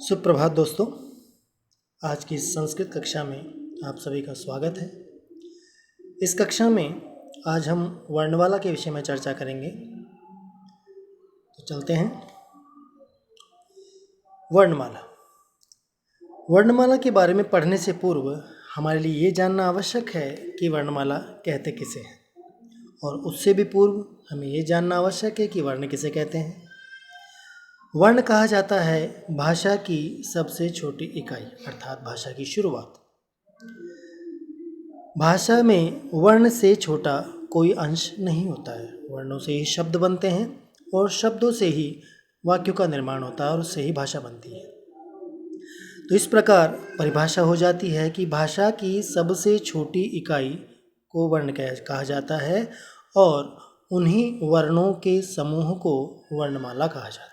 सुप्रभात दोस्तों। आज की संस्कृत कक्षा में आप सभी का स्वागत है। इस कक्षा में आज हम वर्णमाला के विषय में चर्चा करेंगे। तो चलते हैं। वर्णमाला के बारे में पढ़ने से पूर्व हमारे लिए ये जानना आवश्यक है कि वर्णमाला कहते किसे हैं, और उससे भी पूर्व हमें ये जानना आवश्यक है कि वर्ण किसे कहते हैं। वर्ण कहा जाता है भाषा की सबसे छोटी इकाई, अर्थात भाषा की शुरुआत। भाषा में वर्ण से छोटा कोई अंश नहीं होता है। वर्णों से ही शब्द बनते हैं और शब्दों से ही वाक्यों का निर्माण होता है और उससे ही भाषा बनती है। तो इस प्रकार परिभाषा हो जाती है कि भाषा की सबसे छोटी इकाई को वर्ण कहा जाता है और उन्हीं वर्णों के समूह को वर्णमाला कहा जाता है।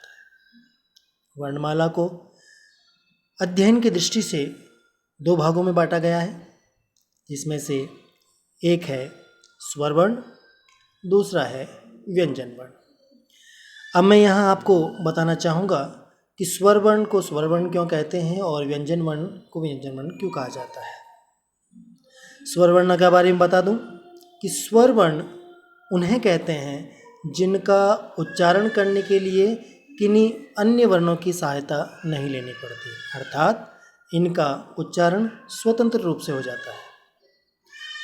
वर्णमाला को अध्ययन की दृष्टि से दो भागों में बांटा गया है, जिसमें से एक है स्वर वर्ण, दूसरा है व्यंजन वर्ण। अब मैं यहाँ आपको बताना चाहूँगा कि स्वर वर्ण को स्वर वर्ण क्यों कहते हैं और व्यंजन वर्ण को व्यंजन वर्ण क्यों कहा जाता है। स्वर वर्ण के बारे में बता दूँ कि स्वर वर्ण उन्हें कहते हैं जिनका उच्चारण करने के लिए किन्हीं अन्य वर्णों की सहायता नहीं लेनी पड़ती, अर्थात इनका उच्चारण स्वतंत्र रूप से हो जाता है।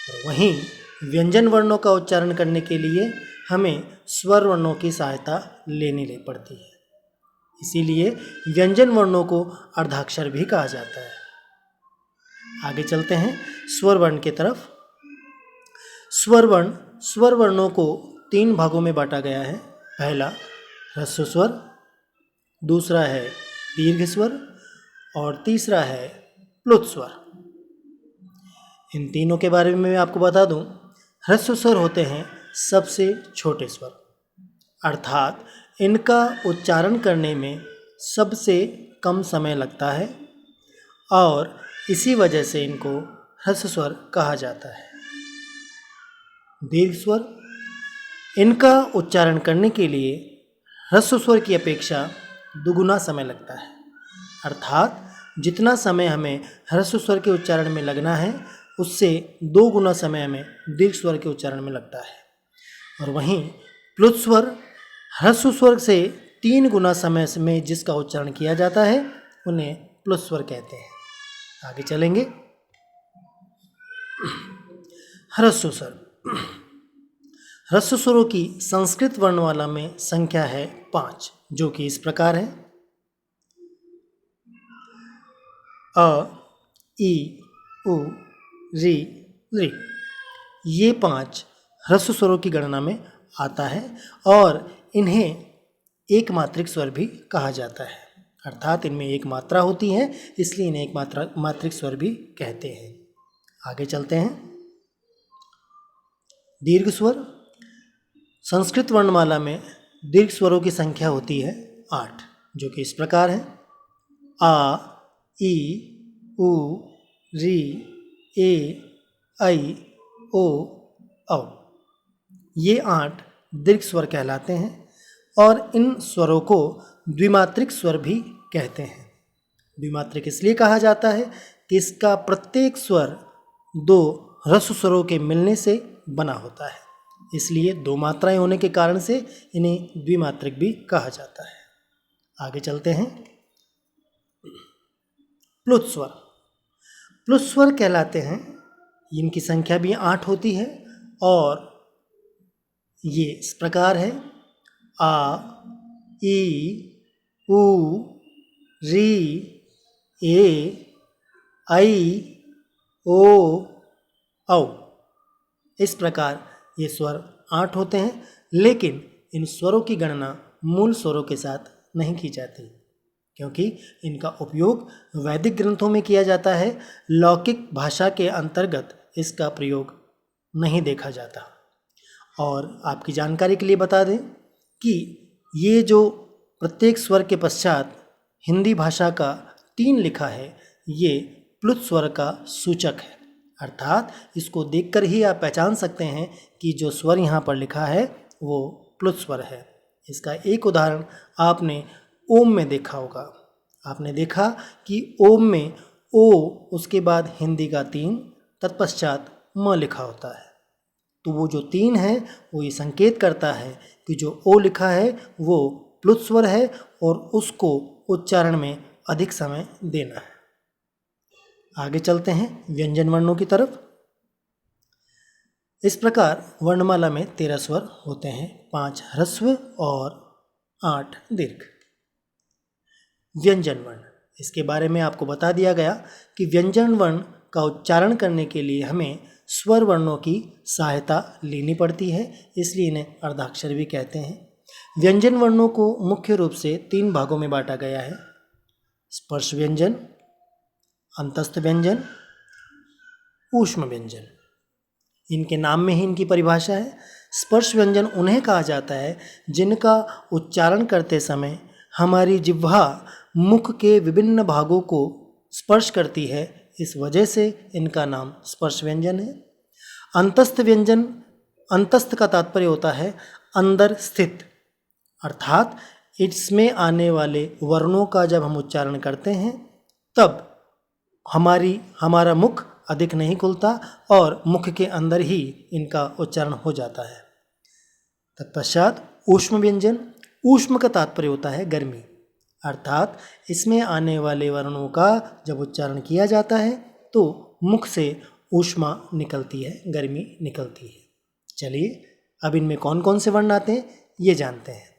और वहीं व्यंजन वर्णों का उच्चारण करने के लिए हमें स्वर वर्णों की सहायता लेनी पड़ती है। इसीलिए व्यंजन वर्णों को अर्धाक्षर भी कहा जाता है। आगे चलते हैं स्वर वर्ण की तरफ। स्वर वर्णों को तीन भागों में बांटा गया है। पहला ह्रस्व स्वर, दूसरा है दीर्घ स्वर और तीसरा है प्लुत स्वर। इन तीनों के बारे में मैं आपको बता दूं। ह्रस्व स्वर होते हैं सबसे छोटे स्वर, अर्थात इनका उच्चारण करने में सबसे कम समय लगता है और इसी वजह से इनको ह्रस्व स्वर कहा जाता है। दीर्घ स्वर, इनका उच्चारण करने के लिए ह्रस्व स्वर की अपेक्षा दुगुना समय लगता है, अर्थात जितना समय हमें ह्रस्व स्वर के उच्चारण में लगना है उससे 2 गुना समय हमें दीर्घ स्वर के उच्चारण में लगता है। और वहीं प्लुत स्वर ह्रस्व स्वर से 3 गुना समय में जिसका उच्चारण किया जाता है उन्हें प्लुत स्वर कहते हैं। आगे चलेंगे। ह्रस्व स्वर। ह्रस्व स्वरों की संस्कृत वर्णमाला में संख्या है 5, जो कि इस प्रकार है। अ, ई, उ, री, ऋ। ये 5 ह्रस्व स्वरों की गणना में आता है और इन्हें एक मात्रिक स्वर भी कहा जाता है, अर्थात इनमें एक मात्रा होती है, इसलिए इन्हें एक मात्रिक स्वर भी कहते हैं। आगे चलते हैं। दीर्घ स्वर। संस्कृत वर्णमाला में दीर्घ स्वरों की संख्या होती है 8, जो कि इस प्रकार है। आ, ई, उ, री, ए, ऐ, ओ, औ। ये 8 दीर्घ स्वर कहलाते हैं और इन स्वरों को द्विमात्रिक स्वर भी कहते हैं। द्विमात्रिक इसलिए कहा जाता है कि इसका प्रत्येक स्वर 2 ह्रस्व स्वरों के मिलने से बना होता है, इसलिए 2 मात्राएं होने के कारण से इन्हें द्विमात्रिक भी कहा जाता है। आगे चलते हैं। प्लुत स्वर। प्लुत स्वर कहलाते हैं, इनकी संख्या भी 8 होती है और ये इस प्रकार है। आ, ई, उ, री, ए, ऐ, ओ, औ। इस प्रकार ये स्वर 8 होते हैं, लेकिन इन स्वरों की गणना मूल स्वरों के साथ नहीं की जाती, क्योंकि इनका उपयोग वैदिक ग्रंथों में किया जाता है। लौकिक भाषा के अंतर्गत इसका प्रयोग नहीं देखा जाता। और आपकी जानकारी के लिए बता दें कि ये जो प्रत्येक स्वर के पश्चात हिंदी भाषा का 3 लिखा है, ये प्लुत स्वर का सूचक है, अर्थात इसको देखकर ही आप पहचान सकते हैं कि जो स्वर यहाँ पर लिखा है वो प्लुत स्वर है। इसका एक उदाहरण आपने ओम में देखा होगा। आपने देखा कि ओम में ओ उसके बाद हिंदी का 3 तत्पश्चात म लिखा होता है। तो वो जो 3 है वो ये संकेत करता है कि जो ओ लिखा है वो प्लुत स्वर है और उसको उच्चारण में अधिक समय देना है। आगे चलते हैं व्यंजन वर्णों की तरफ। इस प्रकार वर्णमाला में 13 स्वर होते हैं, 5 ह्रस्व और 8 दीर्घ। व्यंजन वर्ण, इसके बारे में आपको बता दिया गया कि व्यंजन वर्ण का उच्चारण करने के लिए हमें स्वर वर्णों की सहायता लेनी पड़ती है, इसलिए इन्हें अर्धाक्षर भी कहते हैं। व्यंजन वर्णों को मुख्य रूप से 3 भागों में बांटा गया है: स्पर्श व्यंजन, अंतस्थ व्यंजन, ऊष्म व्यंजन। इनके नाम में ही इनकी परिभाषा है। स्पर्श व्यंजन उन्हें कहा जाता है जिनका उच्चारण करते समय हमारी जिह्वा मुख के विभिन्न भागों को स्पर्श करती है, इस वजह से इनका नाम स्पर्श व्यंजन है। अंतस्थ व्यंजन, अंतस्थ का तात्पर्य होता है अंदर स्थित, अर्थात इसमें आने वाले वर्णों का जब हम उच्चारण करते हैं तब हमारा मुख अधिक नहीं खुलता और मुख के अंदर ही इनका उच्चारण हो जाता है। तत्पश्चात ऊष्म व्यंजन, ऊष्म का तात्पर्य होता है गर्मी, अर्थात इसमें आने वाले वर्णों का जब उच्चारण किया जाता है तो मुख से ऊष्मा निकलती है, गर्मी निकलती है। चलिए अब इनमें कौन कौन से वर्ण आते हैं ये जानते हैं।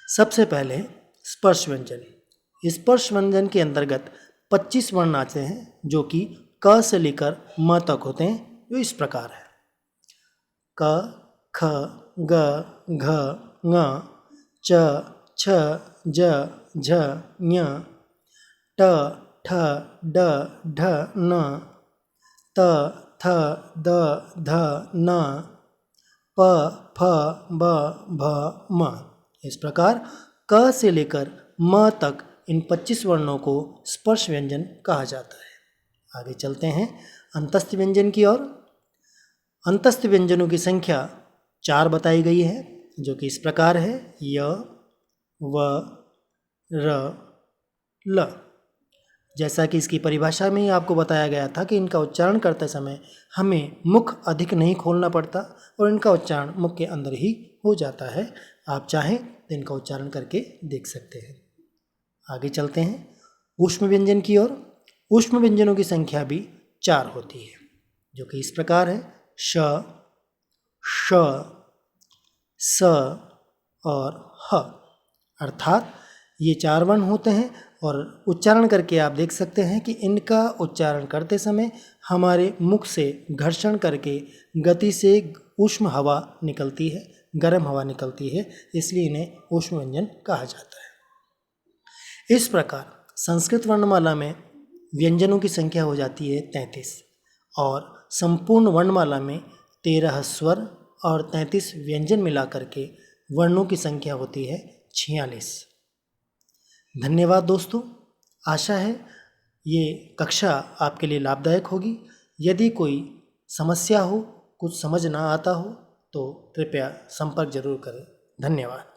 सबसे पहले स्पर्श व्यंजन। स्पर्श व्यंजन के अंतर्गत 25 वर्ण आते हैं जो कि क से लेकर म तक होते हैं, जो इस प्रकार है: क, ख, ग, घ, ङ, च, छ, ज, झ, ञ, ट, ठ, ड, ढ, न, त, थ, द, ध, न, प, फ, ब, भ, म। इस प्रकार क से लेकर म तक इन 25 वर्णों को स्पर्श व्यंजन कहा जाता है। आगे चलते हैं अंतस्थ व्यंजन की ओर। अंतस्थ व्यंजनों की संख्या 4 बताई गई है, जो कि इस प्रकार है: य, व, र, ल। जैसा कि इसकी परिभाषा में ही आपको बताया गया था कि इनका उच्चारण करते समय हमें मुख अधिक नहीं खोलना पड़ता और इनका उच्चारण मुख के अंदर ही हो जाता है। आप चाहें तो इनका उच्चारण करके देख सकते हैं। आगे चलते हैं ऊष्म व्यंजन की ओर। ऊष्म व्यंजनों की संख्या भी 4 होती है, जो कि इस प्रकार है: श, श, स और ह। अर्थात ये 4 वर्ण होते हैं और उच्चारण करके आप देख सकते हैं कि इनका उच्चारण करते समय हमारे मुख से घर्षण करके गति से ऊष्म हवा निकलती है, गर्म हवा निकलती है, इसलिए इन्हें ऊष्म व्यंजन कहा जाता है। इस प्रकार संस्कृत वर्णमाला में व्यंजनों की संख्या हो जाती है 33 और संपूर्ण वर्णमाला में 13 स्वर और 33 व्यंजन मिलाकर के वर्णों की संख्या होती है 46। धन्यवाद दोस्तों, आशा है ये कक्षा आपके लिए लाभदायक होगी। यदि कोई समस्या हो, कुछ समझ ना आता हो तो कृपया संपर्क जरूर करें। धन्यवाद।